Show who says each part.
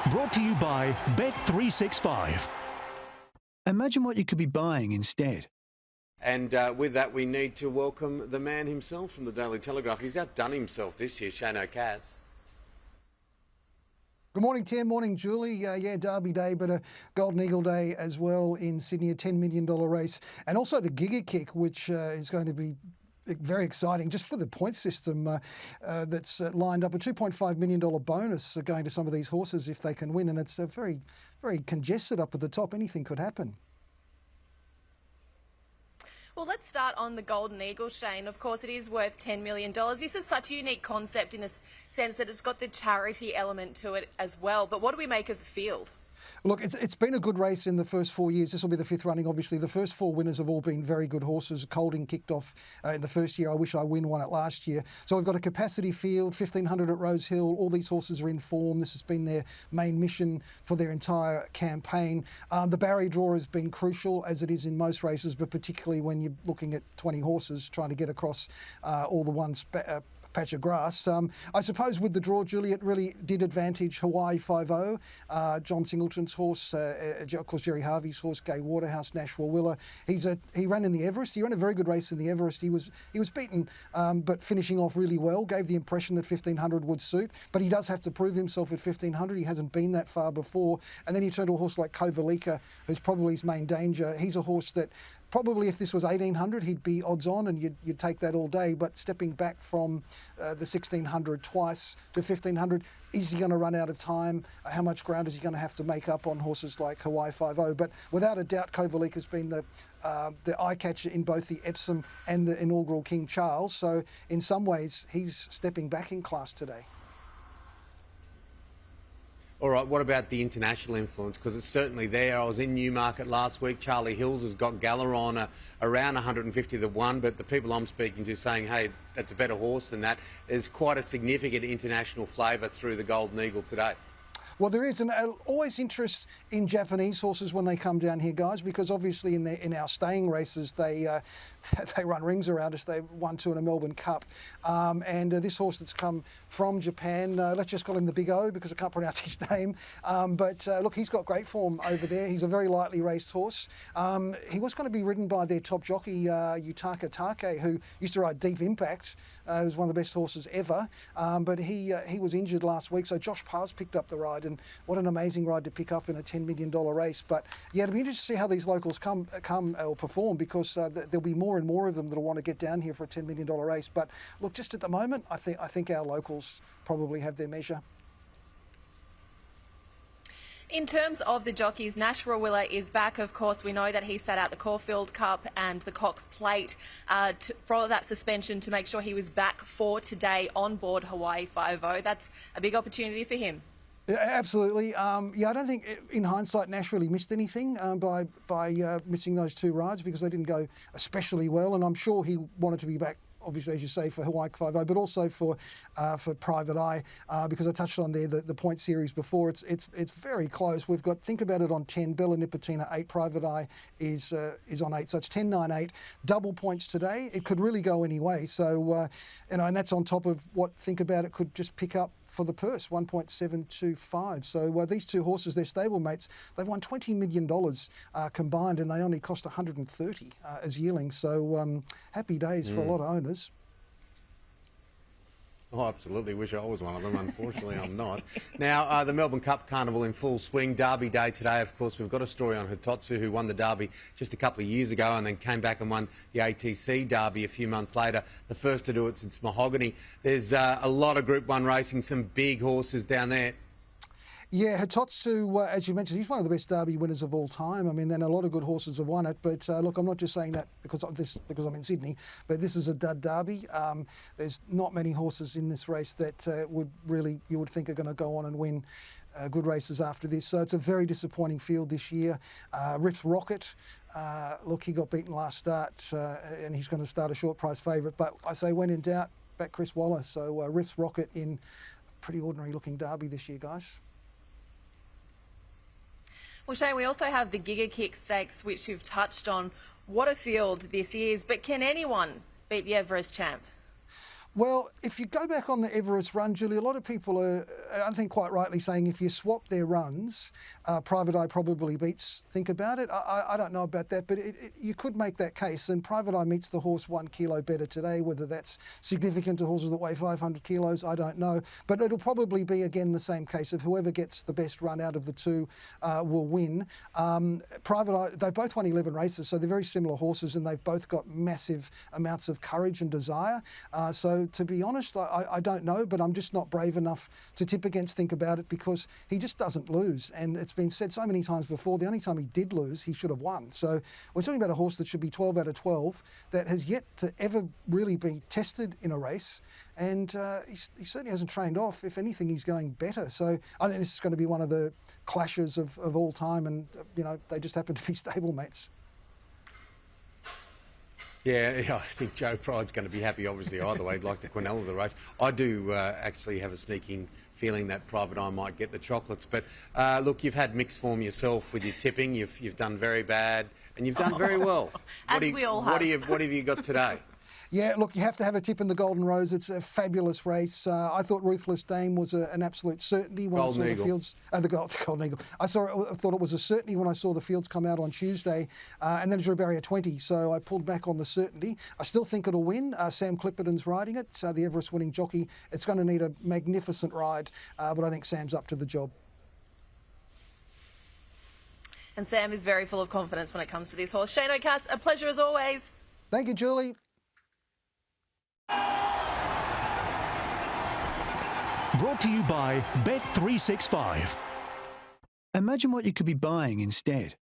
Speaker 1: Brought to you by Bet365.
Speaker 2: Imagine what you could be buying instead.
Speaker 3: And with that, we need to welcome the man himself from the Daily Telegraph. He's outdone himself this year, Shayne.
Speaker 4: Good morning, Tim. Morning, Julie. Derby Day, but a Golden Eagle Day as well in Sydney, a $10 million race. And also the Giga Kick, which is going to be very exciting just for the point system that's lined up. A $2.5 million bonus going to some of these horses if they can win. And it's very, very congested up at the top. Anything could happen.
Speaker 5: Well, let's start on the Golden Eagle, Shayne. Of course, it is worth $10 million. This is such a unique concept in the sense that it's got the charity element to it as well. But what do we make of the field?
Speaker 4: Look, it's been a good race in the first 4 years. This will be the fifth running, obviously. The first four winners have all been very good horses. Colding kicked off in the first year. I wish I won it last year. So we've got a capacity field, 1,500 at Rose Hill. All these horses are in form. This has been their main mission for their entire campaign. The barrier draw has been crucial, as it is in most races, but particularly when you're looking at 20 horses trying to get across all the ones patch of grass. I suppose with the draw, Julie, it really did advantage Hawaii 5-0, John Singleton's horse, of course Jerry Harvey's horse, Gay Waterhouse, Nashua Willa. He ran in the Everest. He ran a very good race in the Everest. He was beaten, but finishing off really well. Gave the impression that 1,500 would suit, but he does have to prove himself at 1,500. He hasn't been that far before. And then you turn to a horse like Kovalika, who's probably his main danger. He's a horse that probably if this was 1,800, he'd be odds on and you'd take that all day. But stepping back from the 1,600 twice to 1,500, is he going to run out of time? How much ground is he going to have to make up on horses like Hawaii 5-0? But without a doubt, Kovalika has been the eye catcher in both the Epsom and the inaugural King Charles. So in some ways, he's stepping back in class today.
Speaker 3: All right, what about the international influence? Because it's certainly there. I was in Newmarket last week. Charlie Hills has got Gala on around 150 to 1, but the people I'm speaking to saying, hey, that's a better horse than that. There's quite a significant international flavour through the Golden Eagle today.
Speaker 4: Well, there is, and always interest in Japanese horses when they come down here, guys, because obviously in our staying races, they run rings around us. They won two in a Melbourne Cup. And this horse that's come from Japan, let's just call him the Big O because I can't pronounce his name. But look, he's got great form over there. He's a very lightly raced horse. He was going to be ridden by their top jockey, Yutaka Take, who used to ride Deep Impact. He was one of the best horses ever. But he was injured last week, so Josh Paz picked up the ride. And what an amazing ride to pick up in a $10 million race. But yeah, it'll be interesting to see how these locals come or perform, because there'll be more and more of them that'll want to get down here for a $10 million race. But look, just at the moment, I think our locals probably have their measure.
Speaker 5: In terms of the jockeys, Nashua Willa is back. Of course, we know that he sat out the Caulfield Cup and the Cox Plate for that suspension to make sure he was back for today on board Hawaii 5-0. That's a big opportunity for him.
Speaker 4: Yeah, absolutely. I don't think, in hindsight, Nash really missed anything by missing those two rides, because they didn't go especially well. And I'm sure he wanted to be back, obviously, as you say, for Hawaii 5-0, but also for Private Eye, because I touched on there the point series before. It's very close. We've got, think about it, on 10, Bella Nipotina 8, Private Eye is on 8, so it's 10, 9, 8, double points today. It could really go any way. So, and that's on top of what, think about it, could just pick up for the purse, 1.725. So these two horses, they're stablemates, they've won $20 million combined, and they only cost 130 as yearlings. So happy days for a lot of owners.
Speaker 3: Oh, absolutely. Wish I was one of them. Unfortunately, I'm not. Now, the Melbourne Cup Carnival in full swing. Derby Day today, of course. We've got a story on Hitotsu, who won the Derby just a couple of years ago and then came back and won the ATC Derby a few months later. The first to do it since Mahogany. There's a lot of Group 1 racing, some big horses down there.
Speaker 4: Yeah, Hitotsu, as you mentioned, he's one of the best Derby winners of all time. I mean, then a lot of good horses have won it. But look, I'm not just saying that because I'm in Sydney, but this is a dud Derby. There's not many horses in this race that you would think are going to go on and win good races after this. So it's a very disappointing field this year. Riff Rocket, look, he got beaten last start, and he's going to start a short price favourite. But I say, when in doubt, back Chris Waller. So Riff Rocket in a pretty ordinary looking Derby this year, guys.
Speaker 5: Well, Shayne, we also have the Giga Kick Stakes, which you've touched on. What a field this is, but can anyone beat the Everest champ?
Speaker 4: Well, if you go back on the Everest run, Julie, a lot of people are, I think quite rightly, saying if you swap their runs, Private Eye probably beats Think About It. I don't know about that, but you could make that case. And Private Eye meets the horse 1 kilo better today. Whether that's significant to horses that weigh 500 kilos, I don't know. But it'll probably be, again, the same case of whoever gets the best run out of the two will win. Private Eye, they both won 11 races, so they're very similar horses, and they've both got massive amounts of courage and desire. So to be honest, I don't know, but I'm just not brave enough to tip against Think About It because he just doesn't lose. And it's been said so many times before, the only time he did lose, he should have won. So we're talking about a horse that should be 12 out of 12 that has yet to ever really be tested in a race. And he certainly hasn't trained off. If anything, he's going better. So I think this is going to be one of the clashes of all time. And, they just happen to be stablemates.
Speaker 3: Yeah, I think Joe Pride's going to be happy, obviously, either way. He'd like to quinella the race. I do actually have a sneaking feeling that Private Eye might get the chocolates. But, look, you've had mixed form yourself with your tipping. You've done very bad, and you've done very well.
Speaker 5: As we all have.
Speaker 3: What have you got today?
Speaker 4: Yeah, look, you have to have a tip in the Golden Rose. It's a fabulous race. I thought Ruthless Dame was an absolute certainty when I saw the fields. The Golden Eagle. I thought it was a certainty when I saw the fields come out on Tuesday, and then it drew a barrier 20. So I pulled back on the certainty. I still think it'll win. Sam Clipperton's riding it, the Everest winning jockey. It's going to need a magnificent ride, but I think Sam's up to the job.
Speaker 5: And Sam is very full of confidence when it comes to this horse. Shayne O'Cass, a pleasure as always.
Speaker 4: Thank you, Julie.
Speaker 1: Brought to you by Bet365.
Speaker 2: Imagine what you could be buying instead.